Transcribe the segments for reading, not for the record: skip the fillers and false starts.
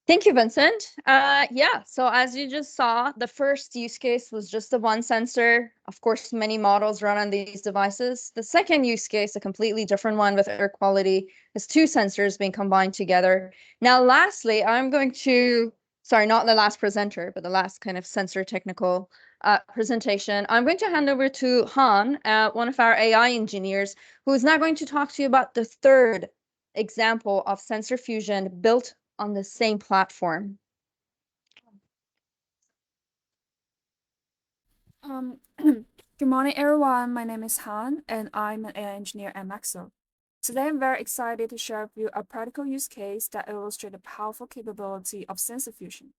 Thank you, Vincent. Yeah, so as you just saw, the first use case was just the one sensor. Of course, many models run on these devices. The second use case, a completely different one with air quality, is two sensors being combined together. Now, lastly, I'm going to, sorry, not the last presenter, but the last kind of sensor technical presentation. I'm going to hand over to Han, one of our AI engineers, who is now going to talk to you about the third example of sensor fusion built on the same platform. Good morning, everyone. My name is Han, and I'm an AI engineer at MACSO. Today, I'm very excited to share with you a practical use case that illustrates the powerful capability of sensor fusion.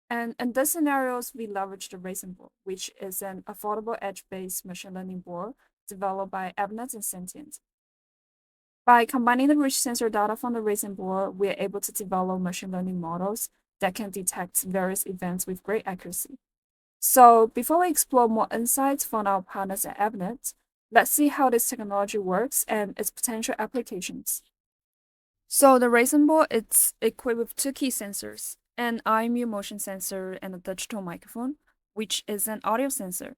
And in these scenarios, we leverage the RASynBoard, which is an affordable edge-based machine learning board developed by AVNET and Sentient. By combining the rich sensor data from the RASynBoard, we are able to develop machine learning models that can detect various events with great accuracy. So before we explore more insights from our partners at AVNET, let's see how this technology works and its potential applications. So the RASynBoard is equipped with two key sensors, an IMU motion sensor and a digital microphone, which is an audio sensor.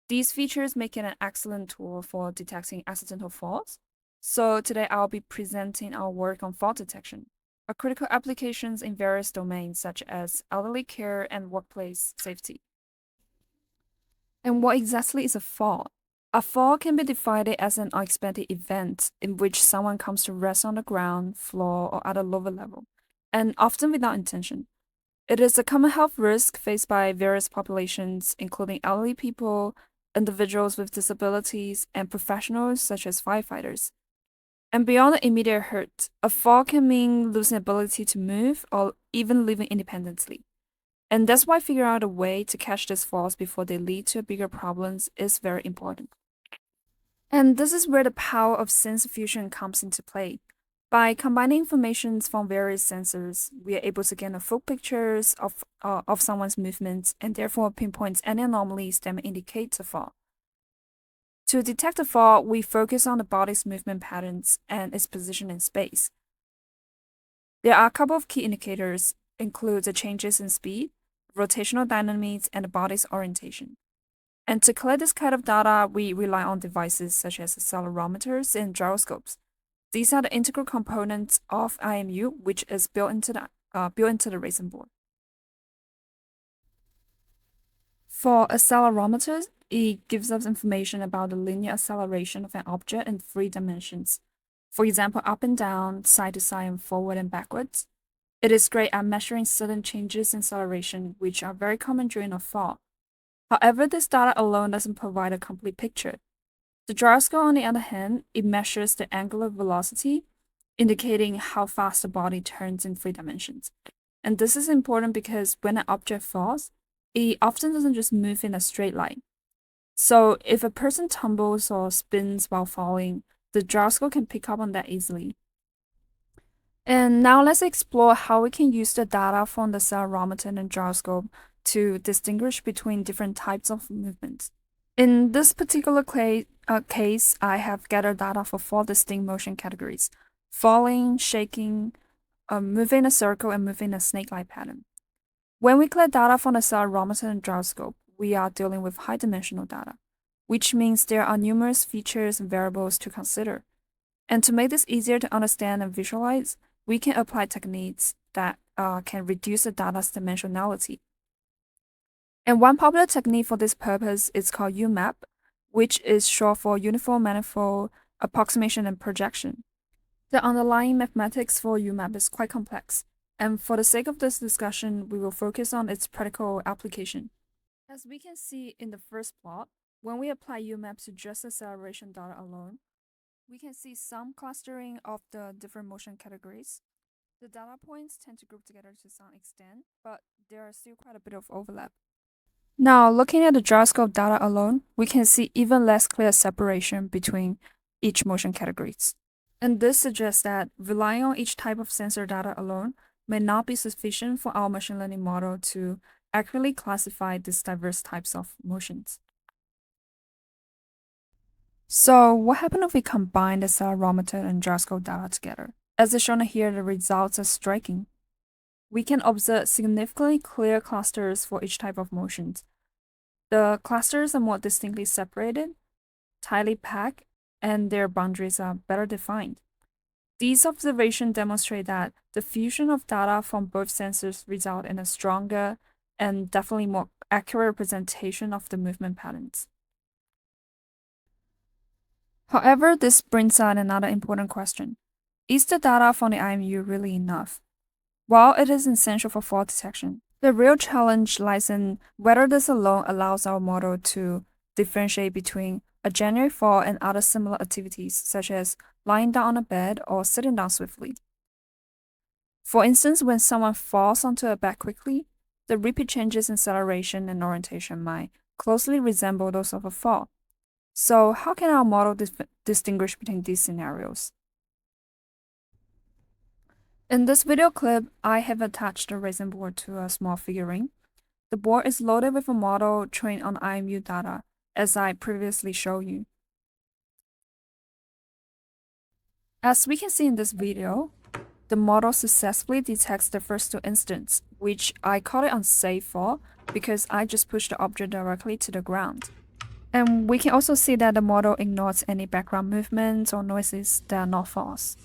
These features make it an excellent tool for detecting accidental faults. So today I'll be presenting our work on fault detection, a critical applications in various domains such as elderly care and workplace safety. And what exactly is a fall? A fall can be defined as an unexpected event in which someone comes to rest on the ground, floor, or at a lower level, and often without intention. It is a common health risk faced by various populations, including elderly people, individuals with disabilities, and professionals such as firefighters. And beyond the immediate hurt, a fall can mean losing ability to move or even living independently. And that's why figuring out a way to catch these falls before they lead to bigger problems is very important. And this is where the power of sensor fusion comes into play. By combining information from various sensors, we are able to gain a full pictures of someone's movements and therefore pinpoint any anomalies that may indicate a fall. To detect a fall, we focus on the body's movement patterns and its position in space. There are a couple of key indicators, include the changes in speed, rotational dynamics, and the body's orientation. And to collect this kind of data, we rely on devices such as accelerometers and gyroscopes. These are the integral components of IMU, which is built into the RASynBoard. For accelerometers, it gives us information about the linear acceleration of an object in 3 dimensions. For example, up and down, side to side, and forward and backwards. It is great at measuring sudden changes in acceleration, which are very common during a fall. However, this data alone doesn't provide a complete picture. The gyroscope, on the other hand, it measures the angular velocity, indicating how fast the body turns in 3 dimensions. And this is important because when an object falls, it often doesn't just move in a straight line. So if a person tumbles or spins while falling, the gyroscope can pick up on that easily. And now let's explore how we can use the data from the accelerometer and gyroscope to distinguish between different types of movements. In this particular case, I have gathered data for 4 distinct motion categories: falling, shaking, moving in a circle, and moving in a snake-like pattern. When we collect data from the accelerometer and gyroscope, we are dealing with high-dimensional data, which means there are numerous features and variables to consider. And to make this easier to understand and visualize, we can apply techniques that can reduce the data's dimensionality. And one popular technique for this purpose is called UMAP, which is short for Uniform Manifold Approximation and Projection. The underlying mathematics for UMAP is quite complex, and for the sake of this discussion, we will focus on its practical application. As we can see in the first plot, when we apply UMAP to just acceleration data alone, we can see some clustering of the different motion categories. The data points tend to group together to some extent, but there are still quite a bit of overlap. Now, looking at the gyroscope data alone, we can see even less clear separation between each motion categories. And this suggests that relying on each type of sensor data alone may not be sufficient for our machine learning model to accurately classify these diverse types of motions. So what happens if we combine the accelerometer and gyroscope data together? As shown here, the results are striking. we can observe significantly clear clusters for each type of motions. The clusters are more distinctly separated, tightly packed, and their boundaries are better defined. These observations demonstrate that the fusion of data from both sensors result in a stronger and definitely more accurate representation of the movement patterns. However, this brings out another important question. Is the data from the IMU really enough? While it is essential for fall detection, the real challenge lies in whether this alone allows our model to differentiate between a genuine fall and other similar activities, such as lying down on a bed or sitting down swiftly. For instance, when someone falls onto a bed quickly, the repeat changes in acceleration and orientation might closely resemble those of a fall. So, how can our model distinguish between these scenarios? In this video clip, I have attached a RASynBoard to a small figurine. The board is loaded with a model trained on IMU data, as I previously showed you. As we can see in this video, the model successfully detects the first two instances, which I call it unsafe fall because I just pushed the object directly to the ground. And we can also see that the model ignores any background movements or noises that are not false.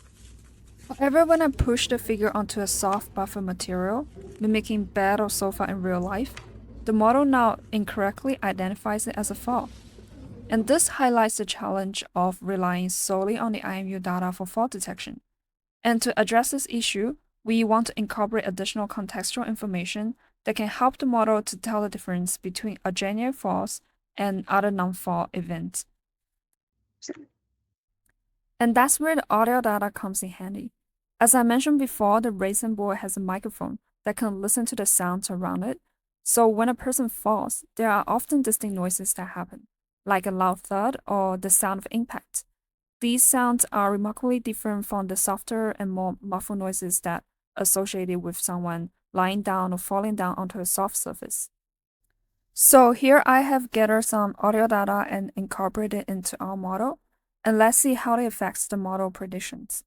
However, when I push the figure onto a soft buffer material, mimicking bed or sofa in real life, the model now incorrectly identifies it as a fall. And this highlights the challenge of relying solely on the IMU data for fall detection. And to address this issue, we want to incorporate additional contextual information that can help the model to tell the difference between a genuine falls and other non-fall events. And that's where the audio data comes in handy. As I mentioned before, the RASynBoard has a microphone that can listen to the sounds around it. So when a person falls, there are often distinct noises that happen, like a loud thud or the sound of impact. These sounds are remarkably different from the softer and more muffled noises that are associated with someone lying down or falling down onto a soft surface. So here I have gathered some audio data and incorporated it into our model, and let's see how it affects the model predictions.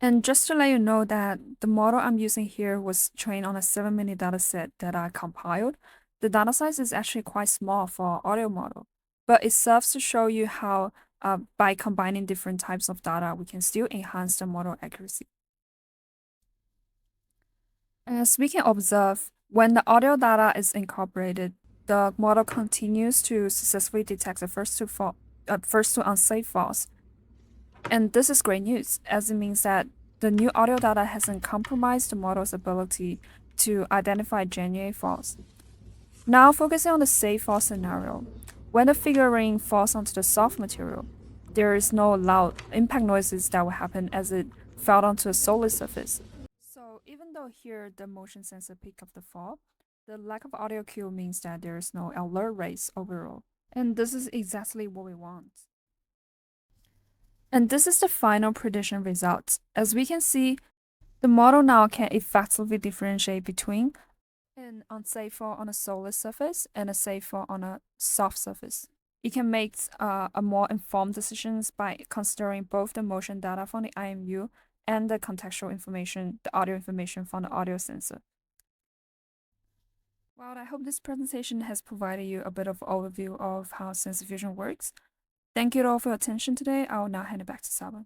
And just to let you know that the model I'm using here was trained on a 7-minute dataset that I compiled. The data size is actually quite small for an audio model, but it serves to show you how by combining different types of data, we can still enhance the model accuracy. As we can observe, when the audio data is incorporated, the model continues to successfully detect the first two unsafe falls. And this is great news, as it means that the new audio data hasn't compromised the model's ability to identify genuine falls. Now focusing on the safe fall scenario. When the figurine falls onto the soft material, there is no loud impact noises that will happen as it fell onto a solid surface. So even though here the motion sensor picked up the fall, the lack of audio cue means that there is no alert raise overall. And this is exactly what we want. And this is the final prediction results. As we can see, the model now can effectively differentiate between an unsafe fall on a solid surface and a safe fall on a soft surface. It can make a more informed decisions by considering both the motion data from the IMU and the contextual information, the audio information from the audio sensor. Well, I hope this presentation has provided you a bit of overview of how sensor fusion works. Thank you all for your attention today. I will now hand it back to Saba.